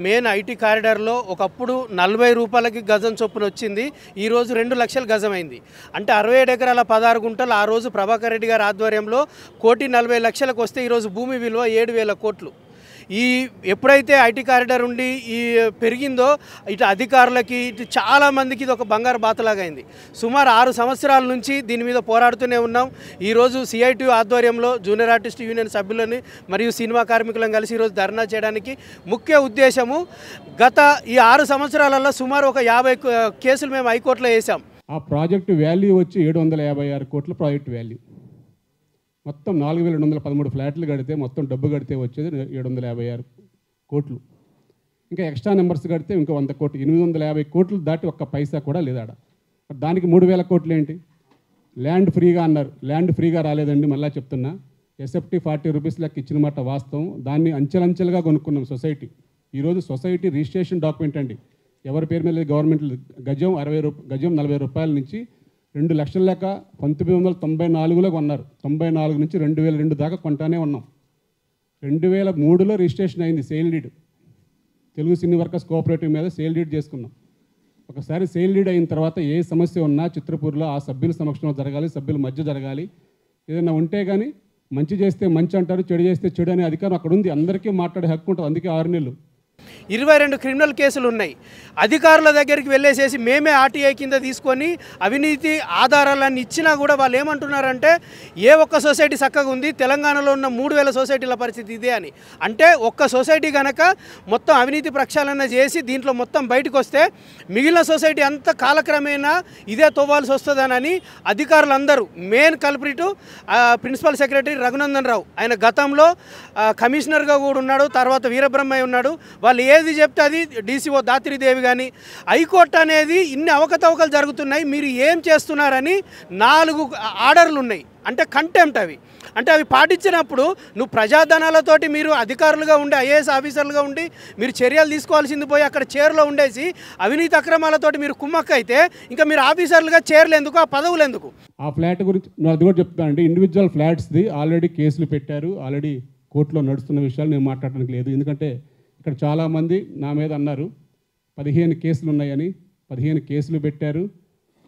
Main IT కారిడార్లో ఒకప్పుడు 40 రూపాయలకి గజం చొప్పున వచ్చింది. ఈరోజు 2 లక్షల గజం అయింది. అంటే 67 ఎకరాల 16 గుంటలు ఆ రోజు ప్రభాకర్ రెడ్డి గారి ఆధ్వర్యంలో 1,40,00,000కు వస్తే ఈరోజు భూమి విలువ 7,000 కోట్లు. ఎప్పుడైతే ఐటీ కారిడార్ ఉండి పెరిగిందో ఇటు అధికారులకి ఇటు చాలామందికి ఇది ఒక బంగారు బాతలాగా అయింది. సుమారు 6 సంవత్సరాల నుంచి దీని మీద పోరాడుతూనే ఉన్నాం. ఈరోజు సిఐటి ఆధ్వర్యంలో జూనియర్ ఆర్టిస్ట్ యూనియన్ సభ్యులని మరియు సినిమా కార్మికులను కలిసి ఈరోజు ధర్నా చేయడానికి ముఖ్య ఉద్దేశము, గత ఈ 6 సంవత్సరాలలో సుమారు ఒక 50 కేసులు మేము హైకోర్టులో వేసాం. ఆ ప్రాజెక్టు వాల్యూ వచ్చి 756 కోట్ల ప్రాజెక్టు వాల్యూ. మొత్తం 4,213 ఫ్లాట్లు కడితే మొత్తం డబ్బు కడితే వచ్చేది 756 కోట్లు. ఇంకా ఎక్స్ట్రా నెంబర్స్ కడితే ఇంకో 100 కోట్లు, 850 కోట్లు దాటి ఒక్క పైసా కూడా లేదాడ. దానికి 3,000 కోట్లు ఏంటి? ల్యాండ్ ఫ్రీగా అన్నారు. ల్యాండ్ ఫ్రీగా రాలేదండి, మళ్ళీ చెప్తున్నా. ఎస్ఎఫ్టీ 40 రూపీస్ లెక్క ఇచ్చిన మాట వాస్తవం. దాన్ని అంచెలంచెలుగా కొనుక్కున్నాం సొసైటీ. ఈరోజు సొసైటీ రిజిస్ట్రేషన్ డాక్యుమెంట్ అండి, ఎవరి పేరు మీద గవర్నమెంట్ గజం 40 రూపాయల నుంచి 2 లక్షల లెక్క 1994లో కొన్నారు. 94 నుంచి 2002 దాకా కొంటానే ఉన్నాం. 2003లో రిజిస్ట్రేషన్ అయింది sale deed. Telugu cine workers cooperative మీద సేల్ డీడ్ చేసుకున్నాం. ఒకసారి సేల్ డీడ్ అయిన తర్వాత ఏ సమస్య ఉన్నా చిత్రపూర్లో ఆ సభ్యుల సమక్షంలో జరగాలి, సభ్యుల మధ్య జరగాలి. ఏదైనా ఉంటే కానీ మంచి చేస్తే మంచి అంటారు, చెడు చేస్తే చెడు అనే అధికారం అక్కడ ఉంది. అందరికీ మాట్లాడే హక్కు ఉంటుంది. అందుకే 6 నెలలు 22 క్రిమినల్ కేసులు ఉన్నాయి. అధికారుల దగ్గరికి వెళ్ళేసేసి మేమే ఆర్టీఐ కింద తీసుకొని అవినీతి ఆధారాలన్నీ ఇచ్చినా కూడా వాళ్ళు ఏమంటున్నారంటే ఏ ఒక్క సొసైటీ చక్కగా ఉంది, తెలంగాణలో ఉన్న 3,000 సొసైటీల పరిస్థితి ఇదే అని. అంటే ఒక్క సొసైటీ కనుక మొత్తం అవినీతి ప్రక్షాళన చేసి దీంట్లో మొత్తం బయటకు వస్తే మిగిలిన సొసైటీ అంతా కాలక్రమేణా ఇదే తవ్వాల్సి వస్తుందనని అధికారులందరూ, main కల్ప్రిటు principal secretary Raghunandan Rao, ఆయన గతంలో కమిషనర్గా కూడా ఉన్నాడు, తర్వాత వీరబ్రహ్మయ్య ఉన్నాడు. వాళ్ళు ఏది చెప్తే అది డీసీఓ దాత్రిదేవి కానీ, హైకోర్టు అనేది ఇన్ని అవకతవకలు జరుగుతున్నాయి, మీరు ఏం చేస్తున్నారని 4 ఆర్డర్లు ఉన్నాయి. అంటే కంటెంప్ట్ అవి. అంటే అవి పాటించినప్పుడు నువ్వు ప్రజాధనాలతోటి మీరు అధికారులుగా ఉండి ఐఏఎస్ ఆఫీసర్లుగా ఉండి మీరు చర్యలు తీసుకోవాల్సింది పోయి అక్కడ చైర్లో ఉండేసి అవినీతి అక్రమాలతోటి మీరు కుమ్మక్కైతే ఇంకా మీరు ఆఫీసర్లుగా చైర్లు ఎందుకు, ఆ పదవులు ఎందుకు? ఆ ఫ్లాట్ గురించి అది కూడా చెప్తానండి. ఇండివిజువల్ ఫ్లాట్స్ది ఆల్రెడీ కేసులు పెట్టారు, ఆల్రెడీ కోర్టులో నడుస్తున్న విషయాలు నేను మాట్లాడడానికి లేదు. ఎందుకంటే ఇక్కడ చాలామంది నా మీద అన్నారు 15 కేసులు ఉన్నాయని. 15 కేసులు పెట్టారు.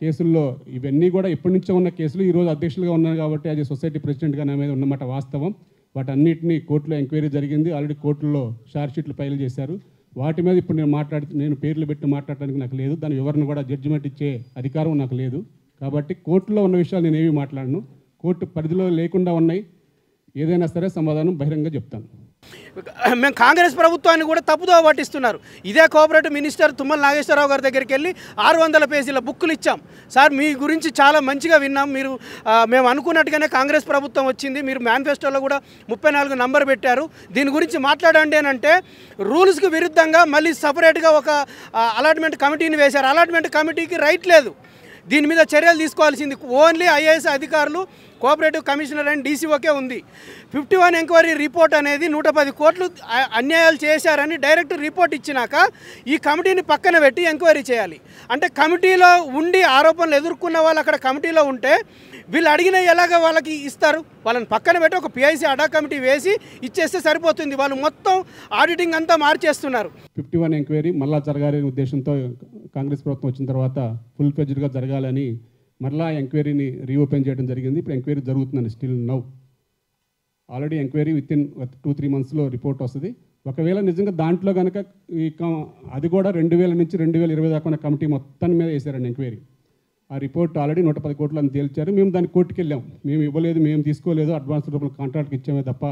కేసుల్లో ఇవన్నీ కూడా ఎప్పటి నుంచో ఉన్న కేసులు. ఈరోజు అధ్యక్షులుగా ఉన్నాను కాబట్టి అది సొసైటీ ప్రెసిడెంట్గా నా మీద ఉన్నమాట వాస్తవం. వాటన్నిటినీ కోర్టులో ఎంక్వైరీ జరిగింది. ఆల్రెడీ కోర్టులో ఛార్జ్ షీట్లు ఫైల్ చేశారు. వాటి మీద ఇప్పుడు నేను పేర్లు పెట్టి మాట్లాడడానికి నాకు లేదు. దాని వివరణ కూడా జడ్జిమెంట్ ఇచ్చే అధికారం నాకు లేదు. కాబట్టి కోర్టులో ఉన్న విషయాలు నేను ఏమీ మాట్లాడను. కోర్టు పరిధిలో లేకుండా ఉన్నాయి. ఏదైనా సరే సమాధానం బహిరంగంగా చెప్తాను. మేము కాంగ్రెస్ ప్రభుత్వాన్ని కూడా తప్పుదో పట్టిస్తున్నారు. ఇదే కోఆపరేటివ్ మినిస్టర్ తుమ్మల నాగేశ్వరరావు గారి దగ్గరికి వెళ్ళి 600 పేజీల బుక్కులు ఇచ్చాం. సార్ మీ గురించి చాలా మంచిగా విన్నాం, మీరు మేము అనుకున్నట్టుగానే కాంగ్రెస్ ప్రభుత్వం వచ్చింది, మీరు మేనిఫెస్టోలో కూడా 34 నంబర్ పెట్టారు, దీని గురించి మాట్లాడండి అని అంటే రూల్స్కి విరుద్ధంగా మళ్ళీ సపరేట్గా ఒక అలాట్మెంట్ కమిటీని వేశారు. అలాట్మెంట్ కమిటీకి రైట్ లేదు. దీని మీద చర్యలు తీసుకోవాల్సింది ఓన్లీ ఐఏఎస్ అధికారులు, కోఆపరేటివ్ కమిషనర్ అండ్ డీసీఓకే ఉంది. 51 ఎంక్వైరీ రిపోర్ట్ అనేది 110 కోట్లు అన్యాయాలు చేశారని డైరెక్ట్ రిపోర్ట్ ఇచ్చినాక ఈ కమిటీని పక్కన పెట్టి ఎంక్వైరీ చేయాలి. అంటే కమిటీలో ఉండి ఆరోపణలు ఎదుర్కొన్న వాళ్ళు అక్కడ కమిటీలో ఉంటే వీళ్ళు అడిగిన ఎలాగ వాళ్ళకి ఇస్తారు? వాళ్ళని పక్కన పెట్టి ఒక పిఐసి అడా కమిటీ వేసి ఇచ్చేస్తే సరిపోతుంది. వాళ్ళు మొత్తం ఆడిటింగ్ అంతా మార్చేస్తున్నారు. 51 ఎంక్వైరీ మళ్ళా జరగాలనే ఉద్దేశంతో కాంగ్రెస్ ప్రభుత్వం వచ్చిన తర్వాత ఫుల్ ఫ్లెడ్జ్డ్గా జరగాలని మరలా ఎంక్వైరీని రీఓపెన్ చేయడం జరిగింది. ఇప్పుడు ఎంక్వైరీ జరుగుతుందండి. Still now already enquiry within 2-3 మంత్స్లో రిపోర్ట్ వస్తుంది. ఒకవేళ నిజంగా దాంట్లో కనుక అది కూడా 2000 నుంచి 2020 దాకా ఉన్న కమిటీ మొత్తం మీద వేశారండి ఎంక్వైరీ. ఆ రిపోర్ట్ ఆల్రెడీ 110 కోట్లు అని తేల్చారు. మేము దాన్ని కోర్టుకి వెళ్ళాం. మేము ఇవ్వలేదు, మేము తీసుకోలేదు, అడ్వాన్స్ రూపంలో కాంట్రాక్ట్కి ఇచ్చామే తప్ప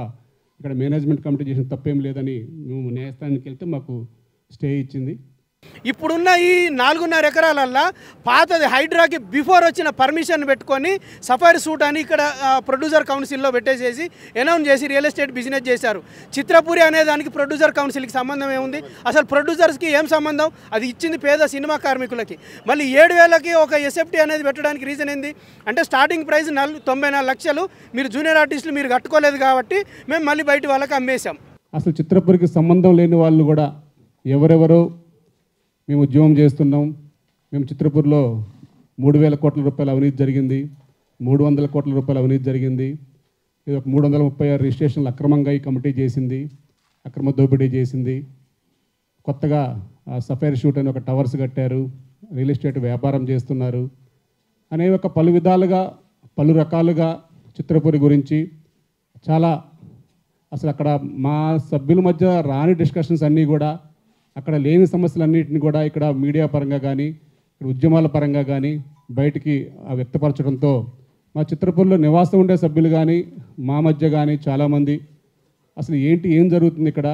ఇక్కడ మేనేజ్మెంట్ కమిటీ చేసిన తప్పేం లేదని మేము న్యాయస్థానానికి వెళ్తే మాకు స్టే ఇచ్చింది. ఇప్పుడున్న ఈ 4.5 ఎకరాలల్లో పాతది హైడ్రాకి బిఫోర్ వచ్చిన పర్మిషన్ పెట్టుకొని సఫారీ సూట్ అని ఇక్కడ ప్రొడ్యూసర్ కౌన్సిల్లో పెట్టేసేసి అనౌన్స్ చేసి రియల్ ఎస్టేట్ బిజినెస్ చేశారు. చిత్రపురి అనే దానికి ప్రొడ్యూసర్ కౌన్సిల్కి సంబంధం ఏముంది? అసలు ప్రొడ్యూసర్స్కి ఏం సంబంధం? అది ఇచ్చింది పేద సినిమా కార్మికులకి. మళ్ళీ 7,000కి ఒక ఎస్ఎఫ్టీ అనేది పెట్టడానికి రీజన్ ఏంది అంటే స్టార్టింగ్ ప్రైస్ 94 లక్షలు, మీరు జూనియర్ ఆర్టిస్టులు మీరు కట్టుకోలేదు కాబట్టి మేము మళ్ళీ బయట వాళ్ళకి అమ్మేశాం. అసలు చిత్రపురికి సంబంధం లేని వాళ్ళు కూడా ఎవరెవరో మేము ఉద్యమం చేస్తున్నాం, మేము చిత్రపూర్లో 3,000 కోట్ల రూపాయల అవినీతి జరిగింది, 300 కోట్ల రూపాయల అవినీతి జరిగింది, ఇది ఒక 336 రిజిస్ట్రేషన్లు అక్రమంగా ఈ కమిటీ చేసింది, అక్రమ దోపిడీ చేసింది, కొత్తగా సఫైర్ షూట్ అని ఒక టవర్స్ కట్టారు, రియల్ ఎస్టేట్ వ్యాపారం చేస్తున్నారు అనే ఒక పలు విధాలుగా పలు రకాలుగా చిత్రపురి గురించి చాలా అసలు అక్కడ మా సభ్యుల మధ్య రాని డిస్కషన్స్ అన్నీ కూడా, అక్కడ లేని సమస్యలన్నింటినీ కూడా ఇక్కడ మీడియా పరంగా కానీ ఇక్కడ ఉద్యమాల పరంగా కానీ బయటికి వ్యక్తపరచడంతో మా చిత్రపురిలో నివాసం ఉండే సభ్యులు కానీ మా మధ్య కానీ చాలామంది అసలు ఏం జరుగుతుంది ఇక్కడ,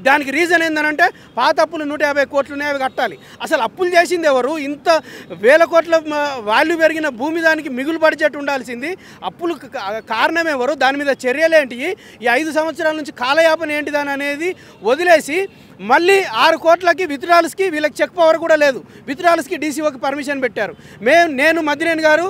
దానికి రీజన్ ఏంటంటే పాత అప్పులు 150 కోట్లు ఉన్నాయి, అవి కట్టాలి. అసలు అప్పులు చేసింది ఎవరు? ఇంత వేల కోట్ల వాల్యూ పెరిగిన భూమి దానికి మిగులు బడ్జెట్ ఉండాల్సింది. అప్పులు కారణం ఎవరు? దాని మీద చర్యలేంటి? ఈ 5 సంవత్సరాల నుంచి కాలయాపన ఏంటిదని అనేది వదిలేసి మళ్ళీ 6 కోట్లకి విత్డ్రాల్స్కి వీళ్ళకి చెక్ పవర్ కూడా లేదు. విత్డ్రాల్స్కి డీసీఓకి పర్మిషన్ పెట్టారు. నేను మద్దినేని గారు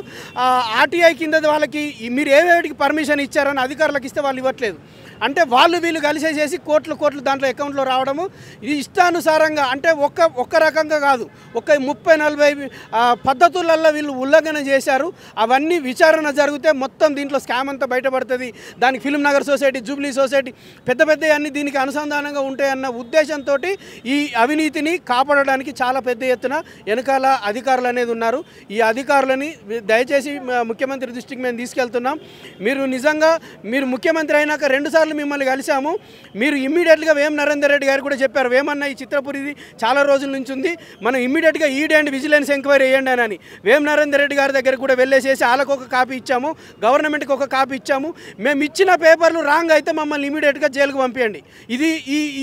ఆర్టీఐ కింద వాళ్ళకి మీరు ఏవేటికి పర్మిషన్ ఇచ్చారని అధికారులకు ఇస్తే వాళ్ళు ఇవ్వట్లేదు. అంటే వీళ్ళు కలిసేసేసి కోట్లు దాంట్లో అకౌంట్లో రావడము, ఇది ఇష్టానుసారంగా అంటే ఒక్క రకంగా కాదు, ఒక 30-40 పద్ధతులలో వీళ్ళు ఉల్లంఘన చేశారు. అవన్నీ విచారణ జరిగితే మొత్తం దీంట్లో స్కామ్ అంతా బయటపడుతుంది. దానికి film Nagar society, Jubilee society పెద్ద అన్ని దీనికి అనుసంధానంగా ఉంటాయన్న ఉద్దేశంతో ఈ అవినీతిని కాపాడడానికి చాలా పెద్ద ఎత్తున వెనకాల అధికారులు అనేది ఉన్నారు. ఈ అధికారులని దయచేసి ముఖ్యమంత్రి దృష్టికి మేము తీసుకెళ్తున్నాం. మీరు నిజంగా ముఖ్యమంత్రి అయినాక 2 సార్లు మిమ్మల్ని కలిసాము. మీరు ఇమ్మీడియట్గా వేం నరేందర్ రెడ్డి గారు కూడా చెప్పారు, వేమన్నా ఈ చిత్రపురిది చాలా రోజుల నుంచి ఉంది, మనం ఇమ్మీడియట్గా ఈడీ అండ్ విజిలెన్స్ ఎంక్వైరీ వేయండి అని వేం నరేందర్ రెడ్డి గారి దగ్గర కూడా వెళ్ళేసేసి వాళ్ళకు ఒక కాపీ ఇచ్చాము, గవర్నమెంట్కి ఒక కాపీ ఇచ్చాము. మేము ఇచ్చిన పేపర్లు రాంగ్ అయితే మమ్మల్ని ఇమ్మీడియట్గా జైలుకు పంపించండి. ఇది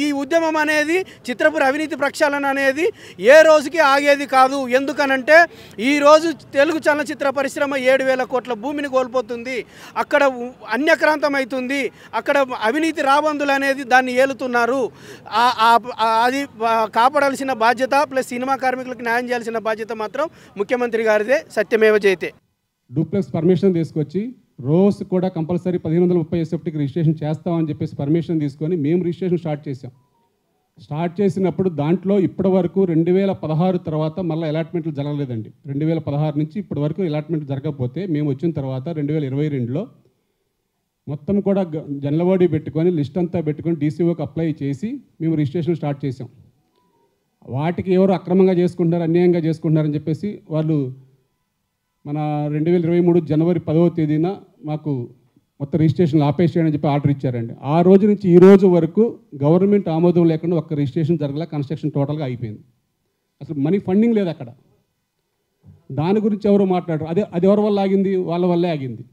ఈ ఉద్యమం అనేది చిత్రపురి అవినీతి ప్రక్షాళన అనేది ఏ రోజుకి ఆగేది కాదు. ఎందుకనంటే ఈరోజు తెలుగు చలనచిత్ర పరిశ్రమ 7,000 కోట్ల భూమిని కోల్పోతుంది. అక్కడ అన్యక్రాంతం అవుతుంది. అక్కడ అవినీతి రాబందులు అనేది దాన్ని ఏలుతున్నారు. అది కాపాడాల్సిన బాధ్యత ప్లస్ సినిమా కార్మికులకు న్యాయం చేయాల్సిన బాధ్యత మాత్రం ముఖ్యమంత్రి గారిదే. సత్యమేవ జయతే. డూప్లెక్స్ పర్మిషన్ తీసుకొచ్చి రోస్ కూడా కంపల్సరీ 1530 SFTకి రిజిస్ట్రేషన్ చేస్తామని చెప్పేసి పర్మిషన్ తీసుకొని మేము రిజిస్ట్రేషన్ స్టార్ట్ చేసినప్పుడు దాంట్లో ఇప్పటి వరకు 2016 తర్వాత మళ్ళీ అలాట్మెంట్లు జరగలేదండి. 2016 నుంచి ఇప్పటి వరకు అలాట్మెంట్ జరగకపోతే మేము వచ్చిన తర్వాత 2022లో మొత్తం కూడా జనలవాడి పెట్టుకొని లిస్ట్ అంతా పెట్టుకొని డీసీఓకి అప్లై చేసి మేము రిజిస్ట్రేషన్ స్టార్ట్ చేసాం. వాటికి ఎవరు అక్రమంగా చేసుకుంటున్నారు, అన్యాయంగా చేసుకుంటున్నారని చెప్పేసి వాళ్ళు మన 2023 జనవరి 10వ తేదీన మాకు మొత్తం రిజిస్ట్రేషన్లు ఆపేసేయని చెప్పి ఆర్డర్ ఇచ్చారండి. ఆ రోజు నుంచి ఈ రోజు వరకు గవర్నమెంట్ ఆమోదం లేకుండా ఒక్క రిజిస్ట్రేషన్ జరగలే, కన్స్ట్రక్షన్ టోటల్గా అయిపోయింది. అసలు మనీ ఫండింగ్ లేదు అక్కడ. దాని గురించి ఎవరు మాట్లాడరు. అది ఎవరి వల్ల ఆగింది? వాళ్ళ వల్లే ఆగింది.